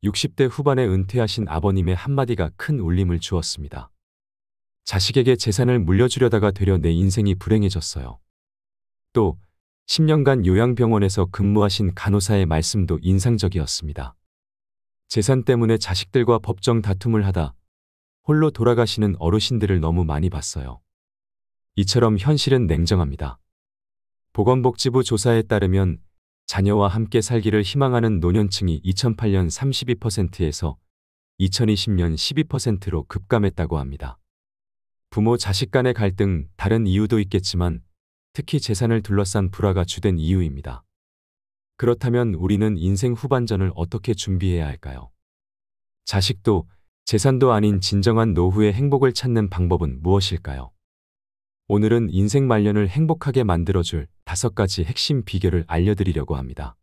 60대 후반에 은퇴하신 아버님의 한마디가 큰 울림을 주었습니다. 자식에게 재산을 물려주려다가 되려 내 인생이 불행해졌어요. 또 10년간 요양병원에서 근무하신 간호사의 말씀도 인상적이었습니다. 재산 때문에 자식들과 법정 다툼을 하다 홀로 돌아가시는 어르신들을 너무 많이 봤어요. 이처럼 현실은 냉정합니다. 보건복지부 조사에 따르면 자녀와 함께 살기를 희망하는 노년층이 2008년 32%에서 2020년 12%로 급감했다고 합니다. 부모 자식 간의 갈등, 다른 이유도 있겠지만 특히 재산을 둘러싼 불화가 주된 이유입니다. 그렇다면 우리는 인생 후반전을 어떻게 준비해야 할까요? 자식도 재산도 아닌 진정한 노후의 행복을 찾는 방법은 무엇일까요? 오늘은 인생 말년을 행복하게 만들어줄 5가지 핵심 비결을 알려드리려고 합니다.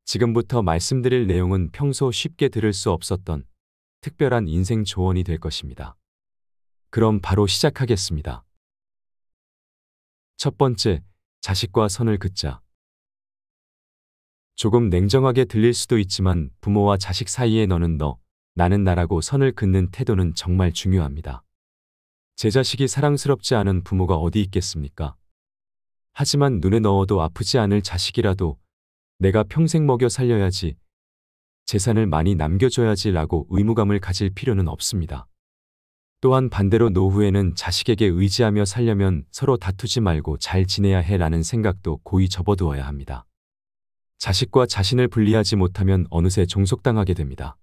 지금부터 말씀드릴 내용은 평소 쉽게 들을 수 없었던 특별한 인생 조언이 될 것입니다. 그럼 바로 시작하겠습니다. 첫 번째, 자식과 선을 긋자. 조금 냉정하게 들릴 수도 있지만 부모와 자식 사이에 너는 너, 나는 나라고 선을 긋는 태도는 정말 중요합니다. 제 자식이 사랑스럽지 않은 부모가 어디 있겠습니까? 하지만 눈에 넣어도 아프지 않을 자식이라도 내가 평생 먹여 살려야지, 재산을 많이 남겨줘야지 라고 의무감을 가질 필요는 없습니다. 또한 반대로 노후에는 자식에게 의지하며 살려면 서로 다투지 말고 잘 지내야 해 라는 생각도 고이 접어두어야 합니다. 자식과 자신을 분리하지 못하면 어느새 종속당하게 됩니다.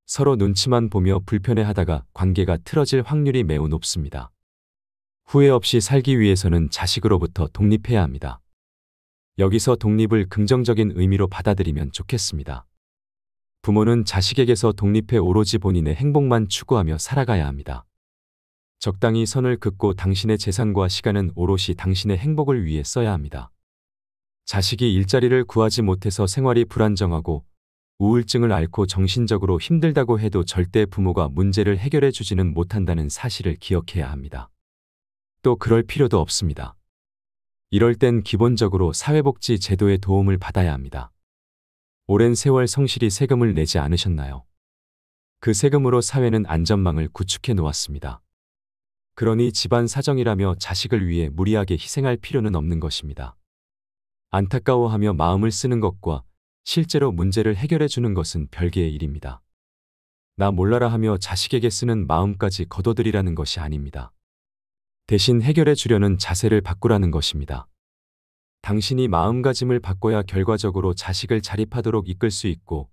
서로 눈치만 보며 불편해하다가 관계가 틀어질 확률이 매우 높습니다. 후회 없이 살기 위해서는 자식으로부터 독립해야 합니다. 여기서 독립을 긍정적인 의미로 받아들이면 좋겠습니다. 부모는 자식에게서 독립해 오로지 본인의 행복만 추구하며 살아가야 합니다. 적당히 선을 긋고 당신의 재산과 시간은 오롯이 당신의 행복을 위해 써야 합니다. 자식이 일자리를 구하지 못해서 생활이 불안정하고 우울증을 앓고 정신적으로 힘들다고 해도 절대 부모가 문제를 해결해 주지는 못한다는 사실을 기억해야 합니다. 또 그럴 필요도 없습니다. 이럴 땐 기본적으로 사회복지 제도의 도움을 받아야 합니다. 오랜 세월 성실히 세금을 내지 않으셨나요? 그 세금으로 사회는 안전망을 구축해 놓았습니다. 그러니 집안 사정이라며 자식을 위해 무리하게 희생할 필요는 없는 것입니다. 안타까워하며 마음을 쓰는 것과 실제로 문제를 해결해 주는 것은 별개의 일입니다. 나 몰라라 하며 자식에게 쓰는 마음까지 거둬들이라는 것이 아닙니다. 대신 해결해 주려는 자세를 바꾸라는 것입니다. 당신이 마음가짐을 바꿔야 결과적으로 자식을 자립하도록 이끌 수 있고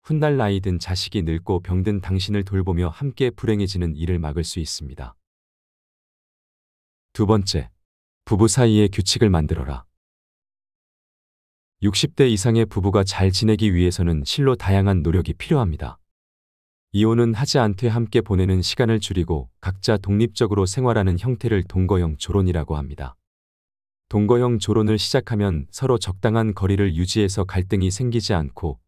훗날 나이 든 자식이 늙고 병든 당신을 돌보며 함께 불행해지는 일을 막을 수 있습니다. 두 번째, 부부 사이의 규칙을 만들어라. 60대 이상의 부부가 잘 지내기 위해서는 실로 다양한 노력이 필요합니다. 이혼은 하지 않되 함께 보내는 시간을 줄이고 각자 독립적으로 생활하는 형태를 동거형 조론이라고 합니다. 동거형 조론을 시작하면 서로 적당한 거리를 유지해서 갈등이 생기지 않고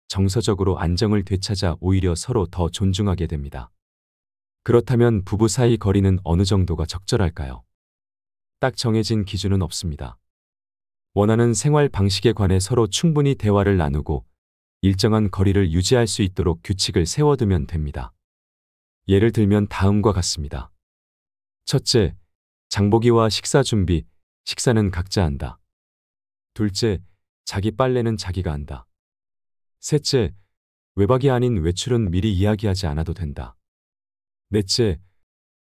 정서적으로 안정을 되찾아 오히려 서로 더 존중하게 됩니다. 그렇다면 부부 사이 거리는 어느 정도가 적절할까요? 딱 정해진 기준은 없습니다. 원하는 생활 방식에 관해 서로 충분히 대화를 나누고 일정한 거리를 유지할 수 있도록 규칙을 세워두면 됩니다. 예를 들면 다음과 같습니다. 첫째, 장보기와 식사 준비, 식사는 각자 한다. 둘째, 자기 빨래는 자기가 한다. 셋째, 외박이 아닌 외출은 미리 이야기하지 않아도 된다. 넷째,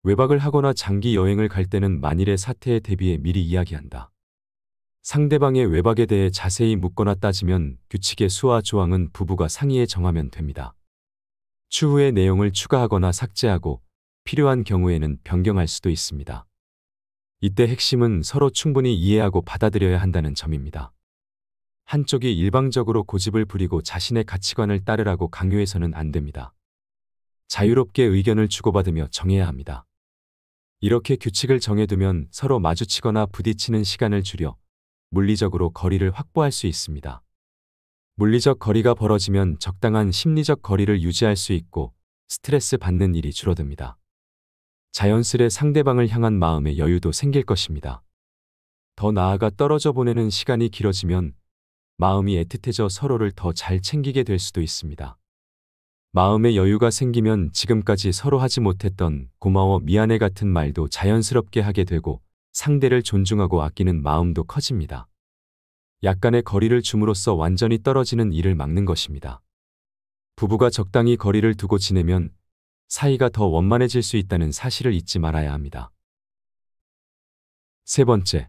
외박을 하거나 장기 여행을 갈 때는 만일의 사태에 대비해 미리 이야기한다. 상대방의 외박에 대해 자세히 묻거나 따지면 규칙의 수와 조항은 부부가 상의해 정하면 됩니다. 추후에 내용을 추가하거나 삭제하고 필요한 경우에는 변경할 수도 있습니다. 이때 핵심은 서로 충분히 이해하고 받아들여야 한다는 점입니다. 한쪽이 일방적으로 고집을 부리고 자신의 가치관을 따르라고 강요해서는 안 됩니다. 자유롭게 의견을 주고받으며 정해야 합니다. 이렇게 규칙을 정해두면 서로 마주치거나 부딪히는 시간을 줄여 물리적으로 거리를 확보할 수 있습니다. 물리적 거리가 벌어지면 적당한 심리적 거리를 유지할 수 있고 스트레스 받는 일이 줄어듭니다. 자연스레 상대방을 향한 마음의 여유도 생길 것입니다. 더 나아가 떨어져 보내는 시간이 길어지면 마음이 애틋해져 서로를 더 잘 챙기게 될 수도 있습니다. 마음의 여유가 생기면 지금까지 서로 하지 못했던 고마워, 미안해 같은 말도 자연스럽게 하게 되고 상대를 존중하고 아끼는 마음도 커집니다. 약간의 거리를 줌으로써 완전히 떨어지는 일을 막는 것입니다. 부부가 적당히 거리를 두고 지내면 사이가 더 원만해질 수 있다는 사실을 잊지 말아야 합니다. 세 번째,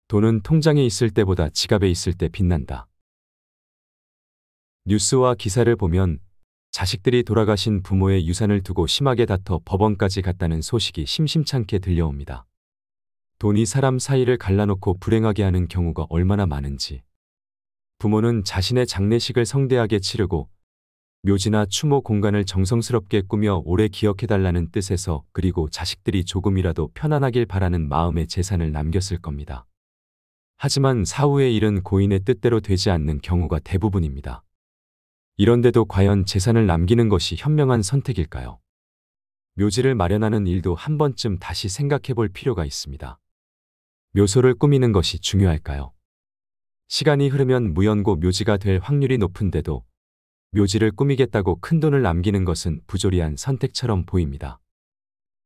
돈은 통장에 있을 때보다 지갑에 있을 때 빛난다. 뉴스와 기사를 보면 자식들이 돌아가신 부모의 유산을 두고 심하게 다퉈 법원까지 갔다는 소식이 심심찮게 들려옵니다. 돈이 사람 사이를 갈라놓고 불행하게 하는 경우가 얼마나 많은지. 부모는 자신의 장례식을 성대하게 치르고 묘지나 추모 공간을 정성스럽게 꾸며 오래 기억해달라는 뜻에서, 그리고 자식들이 조금이라도 편안하길 바라는 마음의 재산을 남겼을 겁니다. 하지만 사후의 일은 고인의 뜻대로 되지 않는 경우가 대부분입니다. 이런데도 과연 재산을 남기는 것이 현명한 선택일까요? 묘지를 마련하는 일도 한 번쯤 다시 생각해 볼 필요가 있습니다. 묘소를 꾸미는 것이 중요할까요? 시간이 흐르면 무연고 묘지가 될 확률이 높은데도 묘지를 꾸미겠다고 큰돈을 남기는 것은 부조리한 선택처럼 보입니다.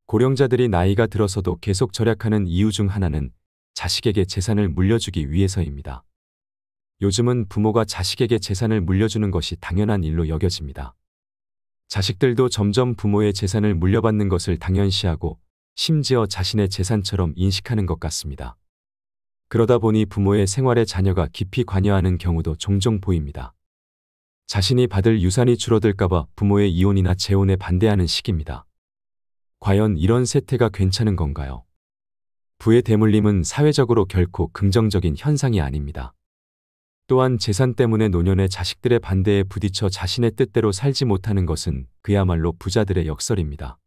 고령자들이 나이가 들어서도 계속 절약하는 이유 중 하나는 자식에게 재산을 물려주기 위해서입니다. 요즘은 부모가 자식에게 재산을 물려주는 것이 당연한 일로 여겨집니다. 자식들도 점점 부모의 재산을 물려받는 것을 당연시하고 심지어 자신의 재산처럼 인식하는 것 같습니다. 그러다 보니 부모의 생활에 자녀가 깊이 관여하는 경우도 종종 보입니다. 자신이 받을 유산이 줄어들까봐 부모의 이혼이나 재혼에 반대하는 시기입니다. 과연 이런 세태가 괜찮은 건가요? 부의 대물림은 사회적으로 결코 긍정적인 현상이 아닙니다. 또한 재산 때문에 노년의 자식들의 반대에 부딪혀 자신의 뜻대로 살지 못하는 것은 그야말로 부자들의 역설입니다.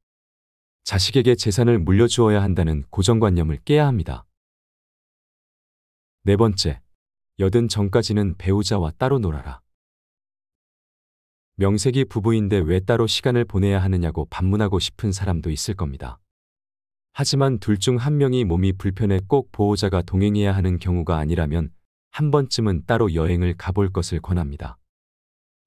자식에게 재산을 물려주어야 한다는 고정관념을 깨야 합니다. 네 번째, 여든 전까지는 배우자와 따로 놀아라. 명색이 부부인데 왜 따로 시간을 보내야 하느냐고 반문하고 싶은 사람도 있을 겁니다. 하지만 둘 중 한 명이 몸이 불편해 꼭 보호자가 동행해야 하는 경우가 아니라면 한 번쯤은 따로 여행을 가볼 것을 권합니다.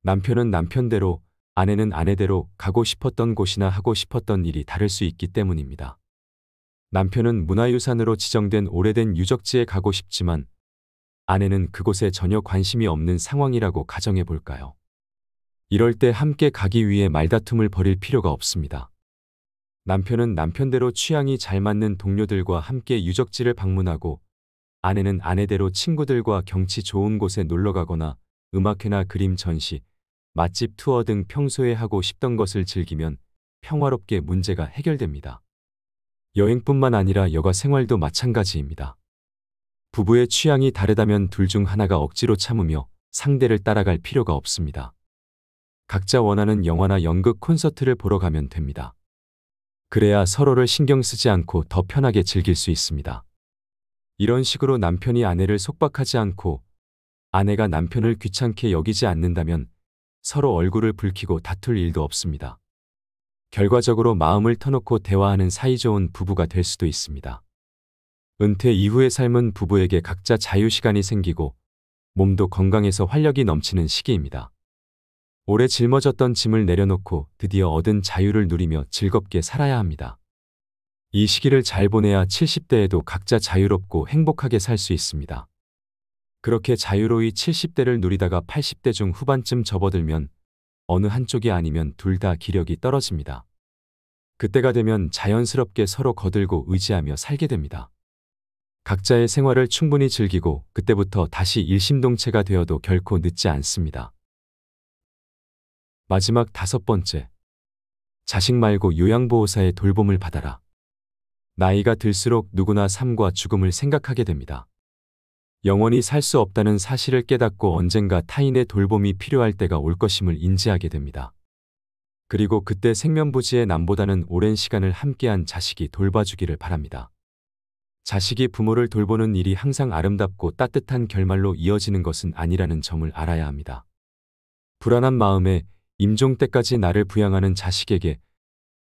남편은 남편대로, 아내는 아내대로 가고 싶었던 곳이나 하고 싶었던 일이 다를 수 있기 때문입니다. 남편은 문화유산으로 지정된 오래된 유적지에 가고 싶지만 아내는 그곳에 전혀 관심이 없는 상황이라고 가정해 볼까요? 이럴 때 함께 가기 위해 말다툼을 벌일 필요가 없습니다. 남편은 남편대로 취향이 잘 맞는 동료들과 함께 유적지를 방문하고, 아내는 아내대로 친구들과 경치 좋은 곳에 놀러가거나 음악회나 그림 전시, 맛집 투어 등 평소에 하고 싶던 것을 즐기면 평화롭게 문제가 해결됩니다. 여행뿐만 아니라 여가 생활도 마찬가지입니다. 부부의 취향이 다르다면 둘 중 하나가 억지로 참으며 상대를 따라갈 필요가 없습니다. 각자 원하는 영화나 연극, 콘서트를 보러 가면 됩니다. 그래야 서로를 신경 쓰지 않고 더 편하게 즐길 수 있습니다. 이런 식으로 남편이 아내를 속박하지 않고 아내가 남편을 귀찮게 여기지 않는다면 서로 얼굴을 붉히고 다툴 일도 없습니다. 결과적으로 마음을 터놓고 대화하는 사이좋은 부부가 될 수도 있습니다. 은퇴 이후의 삶은 부부에게 각자 자유시간이 생기고 몸도 건강해서 활력이 넘치는 시기입니다. 오래 짊어졌던 짐을 내려놓고 드디어 얻은 자유를 누리며 즐겁게 살아야 합니다. 이 시기를 잘 보내야 70대에도 각자 자유롭고 행복하게 살 수 있습니다. 그렇게 자유로이 70대를 누리다가 80대 중 후반쯤 접어들면 어느 한쪽이 아니면 둘 다 기력이 떨어집니다. 그때가 되면 자연스럽게 서로 거들고 의지하며 살게 됩니다. 각자의 생활을 충분히 즐기고 그때부터 다시 일심동체가 되어도 결코 늦지 않습니다. 마지막 다섯 번째, 자식 말고 요양보호사의 돌봄을 받아라. 나이가 들수록 누구나 삶과 죽음을 생각하게 됩니다. 영원히 살 수 없다는 사실을 깨닫고 언젠가 타인의 돌봄이 필요할 때가 올 것임을 인지하게 됩니다. 그리고 그때 생면부지의 남보다는 오랜 시간을 함께한 자식이 돌봐주기를 바랍니다. 자식이 부모를 돌보는 일이 항상 아름답고 따뜻한 결말로 이어지는 것은 아니라는 점을 알아야 합니다. 불안한 마음에 임종 때까지 나를 부양하는 자식에게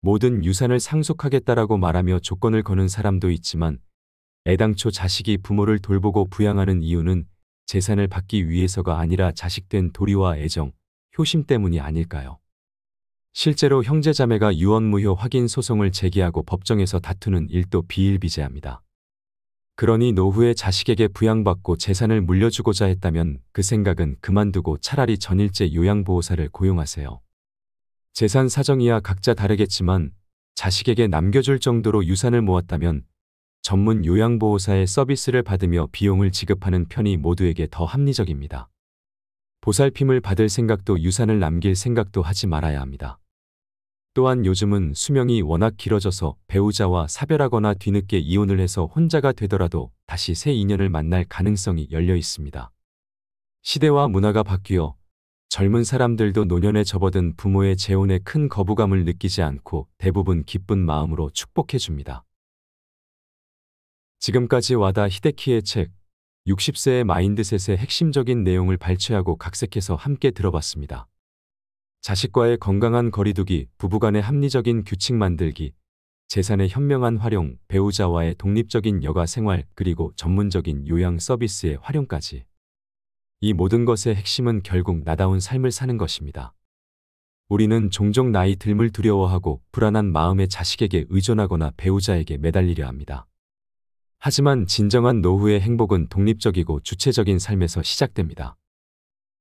모든 유산을 상속하겠다라고 말하며 조건을 거는 사람도 있지만, 애당초 자식이 부모를 돌보고 부양하는 이유는 재산을 받기 위해서가 아니라 자식된 도리와 애정, 효심 때문이 아닐까요? 실제로 형제자매가 유언무효 확인 소송을 제기하고 법정에서 다투는 일도 비일비재합니다. 그러니 노후에 자식에게 부양받고 재산을 물려주고자 했다면 그 생각은 그만두고 차라리 전일제 요양보호사를 고용하세요. 재산 사정이야 각자 다르겠지만 자식에게 남겨줄 정도로 유산을 모았다면 전문 요양보호사의 서비스를 받으며 비용을 지급하는 편이 모두에게 더 합리적입니다. 보살핌을 받을 생각도 유산을 남길 생각도 하지 말아야 합니다. 또한 요즘은 수명이 워낙 길어져서 배우자와 사별하거나 뒤늦게 이혼을 해서 혼자가 되더라도 다시 새 인연을 만날 가능성이 열려 있습니다. 시대와 문화가 바뀌어 젊은 사람들도 노년에 접어든 부모의 재혼에 큰 거부감을 느끼지 않고 대부분 기쁜 마음으로 축복해 줍니다. 지금까지 와다 히데키의 책 60세의 마인드셋의 핵심적인 내용을 발췌하고 각색해서 함께 들어봤습니다. 자식과의 건강한 거리두기, 부부간의 합리적인 규칙 만들기, 재산의 현명한 활용, 배우자와의 독립적인 여가 생활, 그리고 전문적인 요양 서비스의 활용까지. 이 모든 것의 핵심은 결국 나다운 삶을 사는 것입니다. 우리는 종종 나이 듦을 두려워하고 불안한 마음에 자식에게 의존하거나 배우자에게 매달리려 합니다. 하지만 진정한 노후의 행복은 독립적이고 주체적인 삶에서 시작됩니다.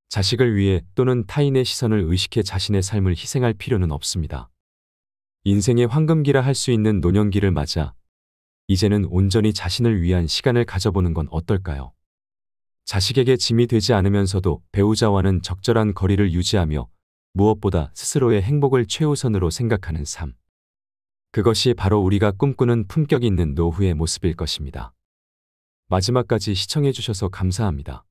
자식을 위해 또는 타인의 시선을 의식해 자신의 삶을 희생할 필요는 없습니다. 인생의 황금기라 할 수 있는 노년기를 맞아 이제는 온전히 자신을 위한 시간을 가져보는 건 어떨까요? 자식에게 짐이 되지 않으면서도 배우자와는 적절한 거리를 유지하며 무엇보다 스스로의 행복을 최우선으로 생각하는 삶. 그것이 바로 우리가 꿈꾸는 품격 있는 노후의 모습일 것입니다. 마지막까지 시청해 주셔서 감사합니다.